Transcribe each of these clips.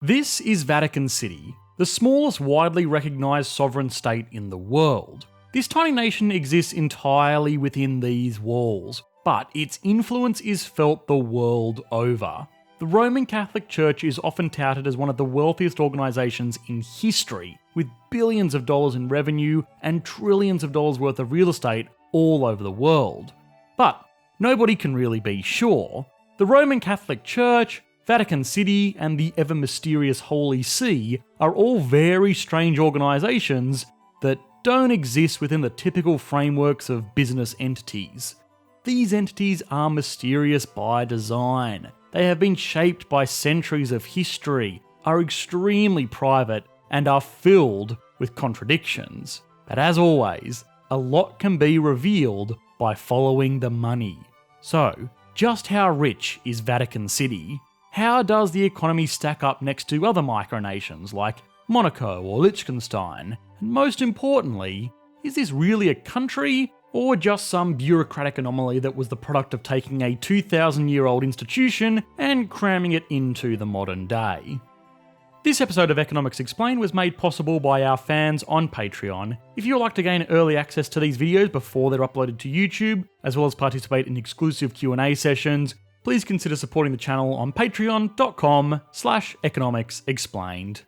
This is Vatican City, the smallest widely recognised sovereign state in the world. This tiny nation exists entirely within these walls, but its influence is felt the world over. The Roman Catholic Church is often touted as one of the wealthiest organisations in history, with billions of dollars in revenue and trillions of dollars worth of real estate all over the world. But nobody can really be sure. The Roman Catholic Church, Vatican City, and the ever-mysterious Holy See are all very strange organisations that don't exist within the typical frameworks of business entities. These entities are mysterious by design. They have been shaped by centuries of history, are extremely private, and are filled with contradictions. But as always, a lot can be revealed by following the money. So, just how rich is Vatican City? How does the economy stack up next to other micronations like Monaco or Liechtenstein? And most importantly, is this really a country or just some bureaucratic anomaly that was the product of taking a 2,000-year-old institution and cramming it into the modern day? This episode of Economics Explained was made possible by our fans on Patreon. If you would like to gain early access to these videos before they're uploaded to YouTube, as well as participate in exclusive Q&A sessions, please consider supporting the channel on patreon.com/economicsexplained.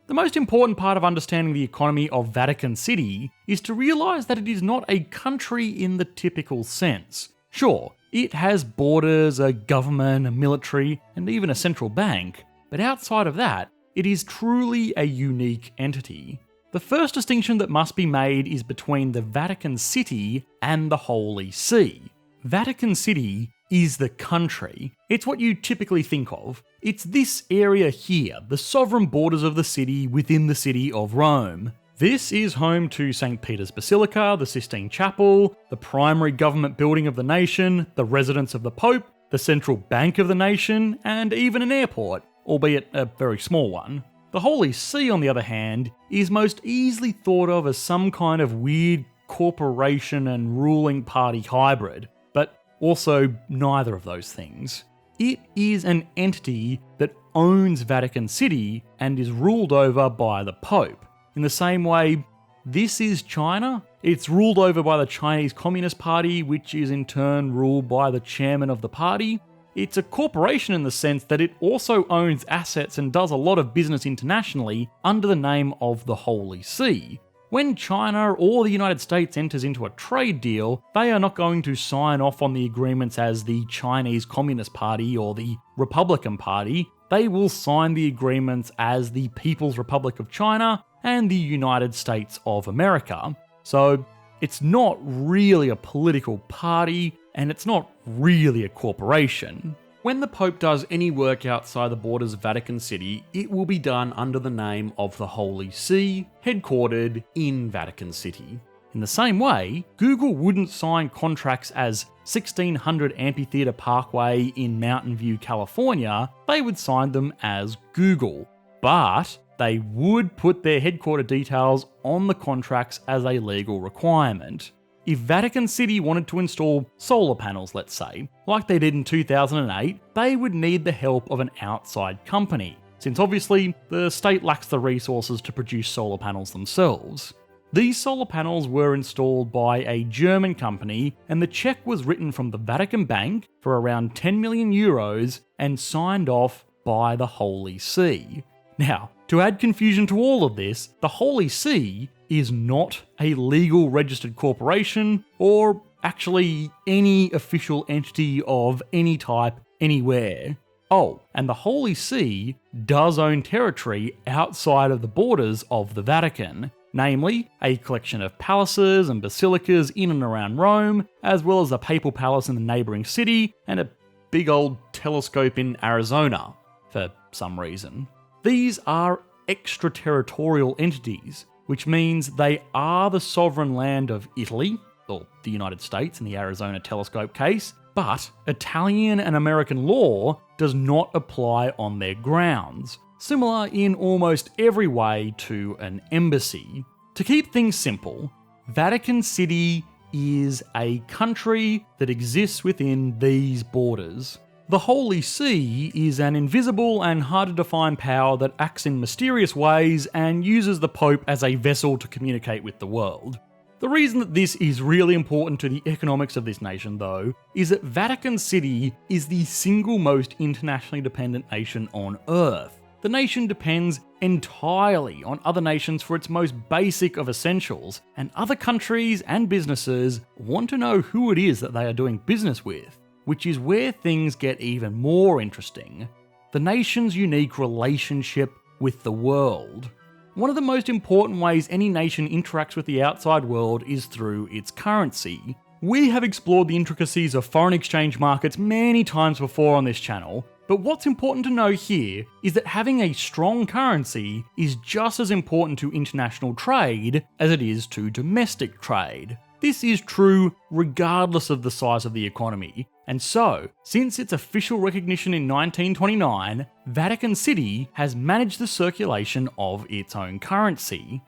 The most important part of understanding the economy of Vatican City is to realise that it is not a country in the typical sense. Sure, it has borders, a government, a military, and even a central bank, but outside of that, it is truly a unique entity. The first distinction that must be made is between the Vatican City and the Holy See. Vatican City is the country. It's what you typically think of. It's this area here, the sovereign borders of the city within the city of Rome. This is home to St. Peter's Basilica, the Sistine Chapel, the primary government building of the nation, the residence of the Pope, the central bank of the nation, and even an airport, albeit a very small one. The Holy See, on the other hand, is most easily thought of as some kind of weird corporation and ruling party hybrid, but also neither of those things. It is an entity that owns Vatican City and is ruled over by the Pope. In the same way, this is China. It's ruled over by the Chinese Communist Party, which is in turn ruled by the chairman of the party. It's a corporation in the sense that it also owns assets and does a lot of business internationally under the name of the Holy See. When China or the United States enters into a trade deal, they are not going to sign off on the agreements as the Chinese Communist Party or the Republican Party. They will sign the agreements as the People's Republic of China and the United States of America. So it's not really a political party, and it's not really a corporation. When the Pope does any work outside the borders of Vatican City, it will be done under the name of the Holy See, headquartered in Vatican City. In the same way, Google wouldn't sign contracts as 1600 Amphitheatre Parkway in Mountain View, California. They would sign them as Google, but they would put their headquarter details on the contracts as a legal requirement. If Vatican City wanted to install solar panels, let's say, like they did in 2008, they would need the help of an outside company, since obviously the state lacks the resources to produce solar panels themselves. These solar panels were installed by a German company, and the cheque was written from the Vatican Bank for around 10 million euros and signed off by the Holy See. Now, to add confusion to all of this, the Holy See is not a legal registered corporation or actually any official entity of any type anywhere. Oh, and the Holy See does own territory outside of the borders of the Vatican, namely a collection of palaces and basilicas in and around Rome, as well as a papal palace in the neighbouring city and a big old telescope in Arizona, for some reason. These are extraterritorial entities, which means they are the sovereign land of Italy, or the United States in the Arizona telescope case, but Italian and American law does not apply on their grounds, similar in almost every way to an embassy. To keep things simple, Vatican City is a country that exists within these borders. The Holy See is an invisible and hard to define power that acts in mysterious ways and uses the Pope as a vessel to communicate with the world. The reason that this is really important to the economics of this nation, though, is that Vatican City is the single most internationally dependent nation on Earth. The nation depends entirely on other nations for its most basic of essentials, and other countries and businesses want to know who it is that they are doing business with. Which is where things get even more interesting. The nation's unique relationship with the world. One of the most important ways any nation interacts with the outside world is through its currency. We have explored the intricacies of foreign exchange markets many times before on this channel, but what's important to know here is that having a strong currency is just as important to international trade as it is to domestic trade. This is true regardless of the size of the economy, and so, since its official recognition in 1929, Vatican City has managed the circulation of its own currency.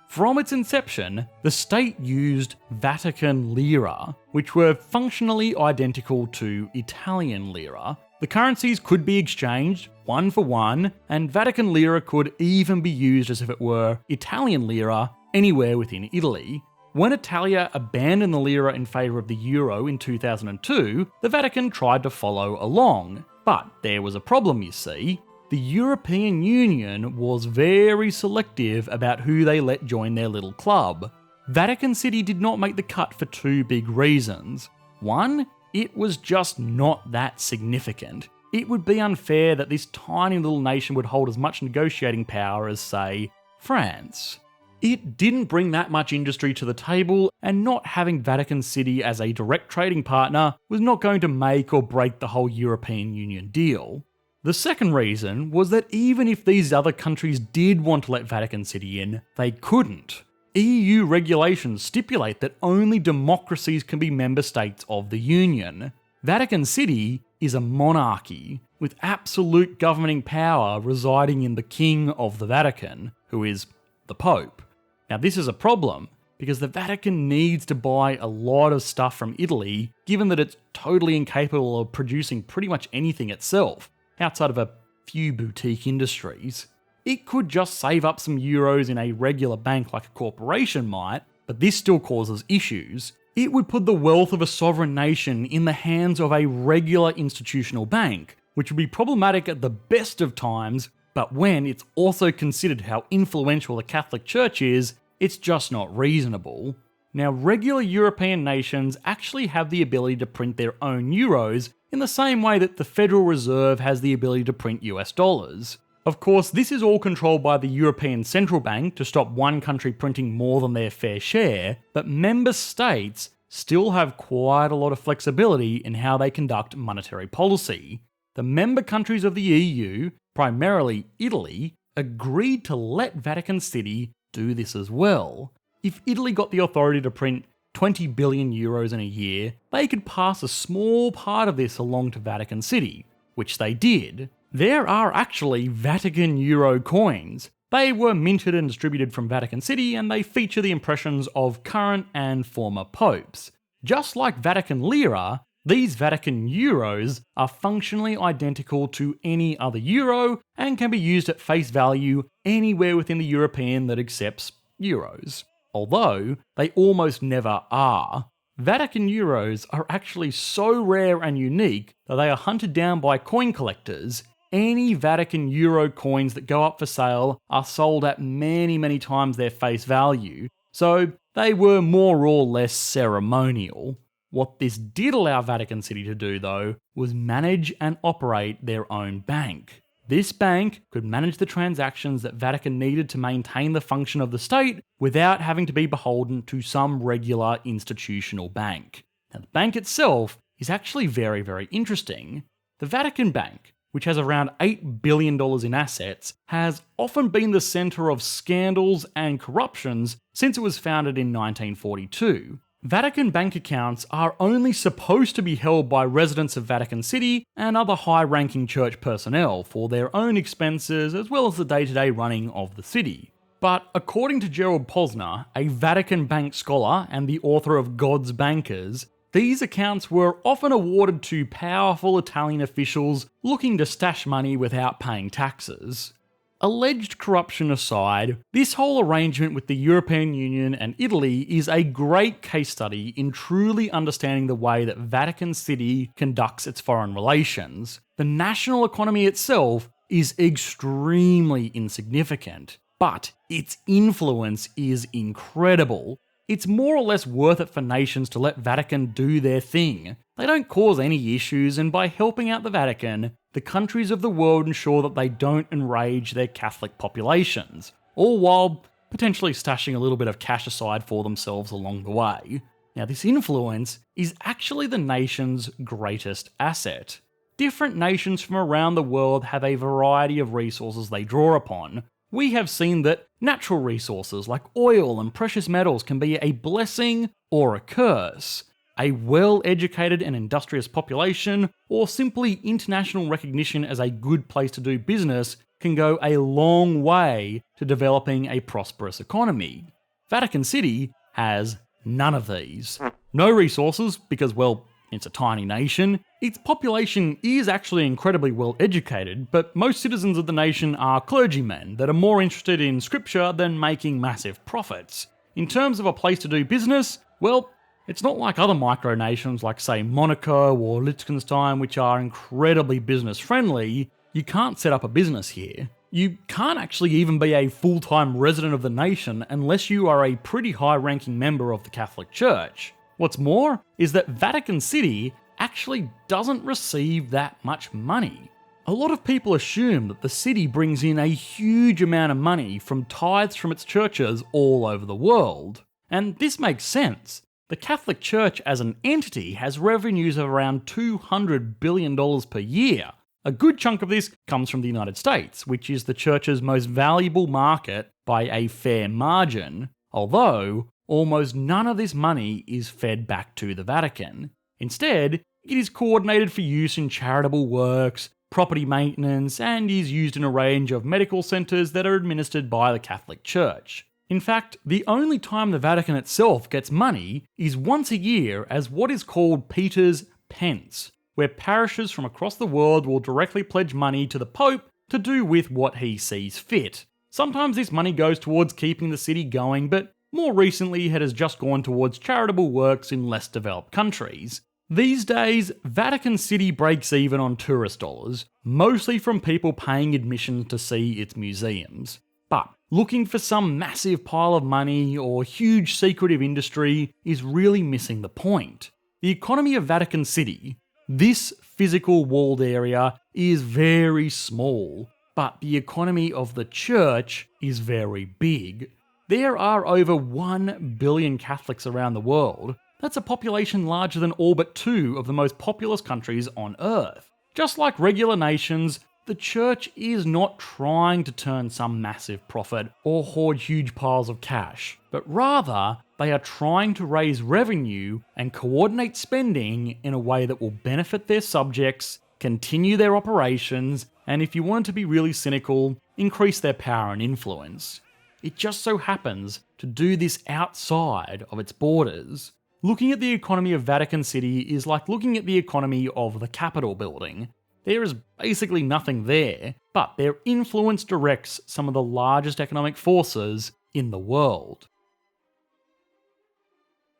From its inception, the state used Vatican lira, which were functionally identical to Italian lira. The currencies could be exchanged one for one, and Vatican lira could even be used as if it were Italian lira anywhere within Italy. When Italia abandoned the lira in favour of the euro in 2002, the Vatican tried to follow along. But there was a problem, you see. The European Union was very selective about who they let join their little club. Vatican City did not make the cut for two big reasons. One, it was just not that significant. It would be unfair that this tiny little nation would hold as much negotiating power as, say, France. It didn't bring that much industry to the table, and not having Vatican City as a direct trading partner was not going to make or break the whole European Union deal. The second reason was that even if these other countries did want to let Vatican City in, they couldn't. EU regulations stipulate that only democracies can be member states of the Union. Vatican City is a monarchy, with absolute governing power residing in the King of the Vatican, who is the Pope. Now, this is a problem because the Vatican needs to buy a lot of stuff from Italy, given that it's totally incapable of producing pretty much anything itself, outside of a few boutique industries. It could just save up some euros in a regular bank like a corporation might, but this still causes issues. It would put the wealth of a sovereign nation in the hands of a regular institutional bank, which would be problematic at the best of times, but when it's also considered how influential the Catholic Church is, it's just not reasonable. Now, regular European nations actually have the ability to print their own euros in the same way that the Federal Reserve has the ability to print US dollars. Of course, this is all controlled by the European Central Bank to stop one country printing more than their fair share, but member states still have quite a lot of flexibility in how they conduct monetary policy. The member countries of the EU, primarily Italy, agreed to let Vatican City do this as well. If Italy got the authority to print 20 billion euros in a year, they could pass a small part of this along to Vatican City, which they did. There are actually Vatican euro coins. They were minted and distributed from Vatican City, and they feature the impressions of current and former popes. Just like Vatican lira, these Vatican euros are functionally identical to any other euro and can be used at face value anywhere within the European that accepts euros. Although they almost never are. Vatican euros are actually so rare and unique that they are hunted down by coin collectors. Any Vatican euro coins that go up for sale are sold at many times their face value, so they were more or less ceremonial. What this did allow Vatican City to do, though, was manage and operate their own bank. This bank could manage the transactions that Vatican needed to maintain the function of the state without having to be beholden to some regular institutional bank. Now, the bank itself is actually very interesting. The Vatican Bank, which has around $8 billion in assets, has often been the centre of scandals and corruptions since it was founded in 1942. Vatican bank accounts are only supposed to be held by residents of Vatican City and other high-ranking church personnel for their own expenses as well as the day-to-day running of the city. But according to Gerald Posner, a Vatican bank scholar and the author of God's Bankers, These accounts were often awarded to powerful Italian officials looking to stash money without paying taxes. Alleged corruption aside, this whole arrangement with the European Union and Italy is a great case study in truly understanding the way that Vatican City conducts its foreign relations. The national economy itself is extremely insignificant, but its influence is incredible. It's more or less worth it for nations to let Vatican do their thing. They don't cause any issues, and by helping out the Vatican, the countries of the world ensure that they don't enrage their Catholic populations, all while potentially stashing a little bit of cash aside for themselves along the way. Now, this influence is actually the nation's greatest asset. Different nations from around the world have a variety of resources they draw upon. We have seen that natural resources like oil and precious metals can be a blessing or a curse. A well-educated and industrious population, or simply international recognition as a good place to do business, can go a long way to developing a prosperous economy. Vatican City has none of these. No resources because, well, it's a tiny nation. Its population is actually incredibly well educated, but most citizens of the nation are clergymen that are more interested in scripture than making massive profits. In terms of a place to do business, well, it's not like other micronations like, say, Monaco or Liechtenstein, which are incredibly business friendly. You can't set up a business here. You can't actually even be a full-time resident of the nation unless you are a pretty high-ranking member of the Catholic Church. What's more is that Vatican City actually doesn't receive that much money. A lot of people assume that the city brings in a huge amount of money from tithes from its churches all over the world. And this makes sense. The Catholic Church as an entity has revenues of around $200 billion per year. A good chunk of this comes from the United States, which is the Church's most valuable market by a fair margin, although almost none of this money is fed back to the Vatican. Instead, it is coordinated for use in charitable works, property maintenance, and is used in a range of medical centres that are administered by the Catholic Church. In fact, the only time the Vatican itself gets money is once a year as what is called Peter's Pence, where parishes from across the world will directly pledge money to the Pope to do with what he sees fit. Sometimes this money goes towards keeping the city going, but more recently it has just gone towards charitable works in less developed countries. These days, Vatican City breaks even on tourist dollars, mostly from people paying admission to see its museums. But looking for some massive pile of money or huge secretive industry is really missing the point. The economy of Vatican City, this physical walled area, is very small, but the economy of the church is very big. There are over 1 billion Catholics around the world. That's a population larger than all but 2 of the most populous countries on Earth. Just like regular nations, the church is not trying to turn some massive profit or hoard huge piles of cash, but rather they are trying to raise revenue and coordinate spending in a way that will benefit their subjects, continue their operations, and if you want to be really cynical, increase their power and influence. It just so happens to do this outside of its borders. Looking at the economy of Vatican City is like looking at the economy of the Capitol building. There is basically nothing there, but their influence directs some of the largest economic forces in the world.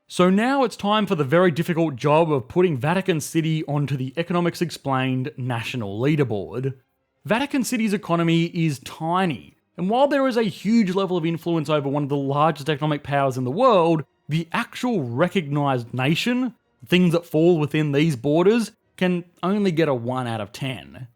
So now it's time for the very difficult job of putting Vatican City onto the Economics Explained national leaderboard. Vatican City's economy is tiny, and while there is a huge level of influence over one of the largest economic powers in the world, the actual recognised nation, things that fall within these borders, can only get a 1 out of 10.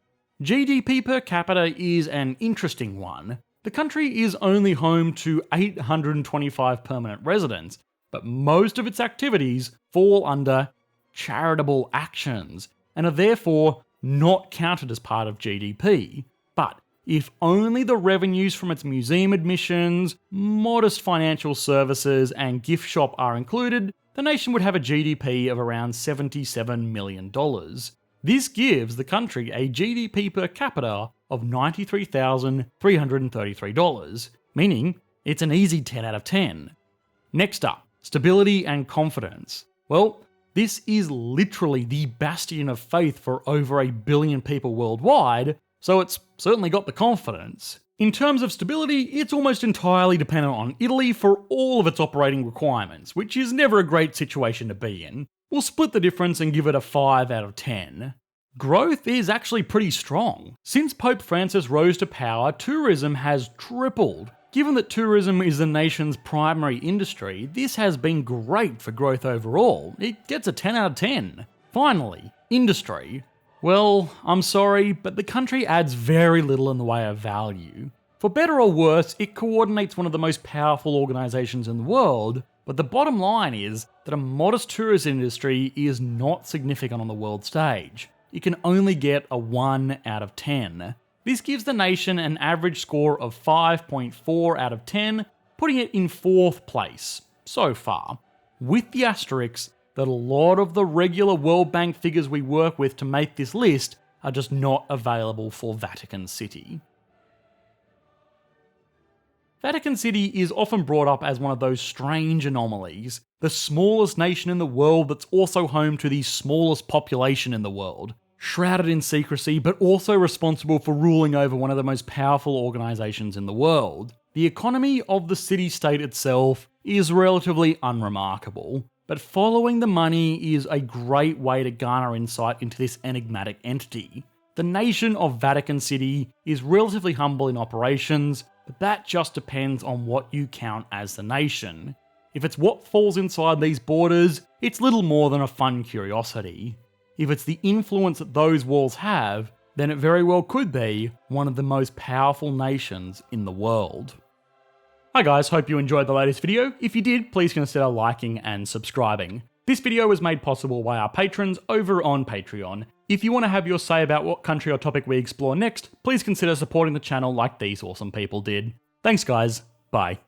GDP per capita is an interesting one. The country is only home to 825 permanent residents, but most of its activities fall under charitable actions and are therefore not counted as part of GDP. But if only the revenues from its museum admissions, modest financial services, and gift shop are included, the nation would have a GDP of around $77 million. This gives the country a GDP per capita of $93,333, meaning it's an easy 10 out of 10. Next up, stability and confidence. Well, This is literally the bastion of faith for over 1 billion people worldwide, so it's certainly got the confidence. In terms of stability, it's almost entirely dependent on Italy for all of its operating requirements, which is never a great situation to be in. We'll split the difference and give it a 5 out of 10. Growth is actually pretty strong. Since Pope Francis rose to power, tourism has tripled. Given that tourism is the nation's primary industry, this has been great for growth overall. It gets a 10 out of 10. Finally, industry. Well, I'm sorry, but the country adds very little in the way of value. For better or worse, it coordinates one of the most powerful organisations in the world, but the bottom line is that a modest tourism industry is not significant on the world stage. It can only get a 1 out of 10. This gives the nation an average score of 5.4 out of 10, putting it in 4th place so far, with the asterisk that a lot of the regular World Bank figures we work with to make this list are just not available for Vatican City. Vatican City is often brought up as one of those strange anomalies, the smallest nation in the world that's also home to the smallest population in the world, shrouded in secrecy but also responsible for ruling over one of the most powerful organisations in the world. The economy of the city-state itself is relatively unremarkable, but following the money is a great way to garner insight into this enigmatic entity. The nation of Vatican City is relatively humble in operations, but that just depends on what you count as the nation. If it's what falls inside these borders, it's little more than a fun curiosity. If it's the influence that those walls have, then it very well could be one of the most powerful nations in the world. Hi guys, hope you enjoyed the latest video. If you did, please consider liking and subscribing. This video was made possible by our patrons over on Patreon. If you want to have your say about what country or topic we explore next, please consider supporting the channel like these awesome people did. Thanks guys, bye.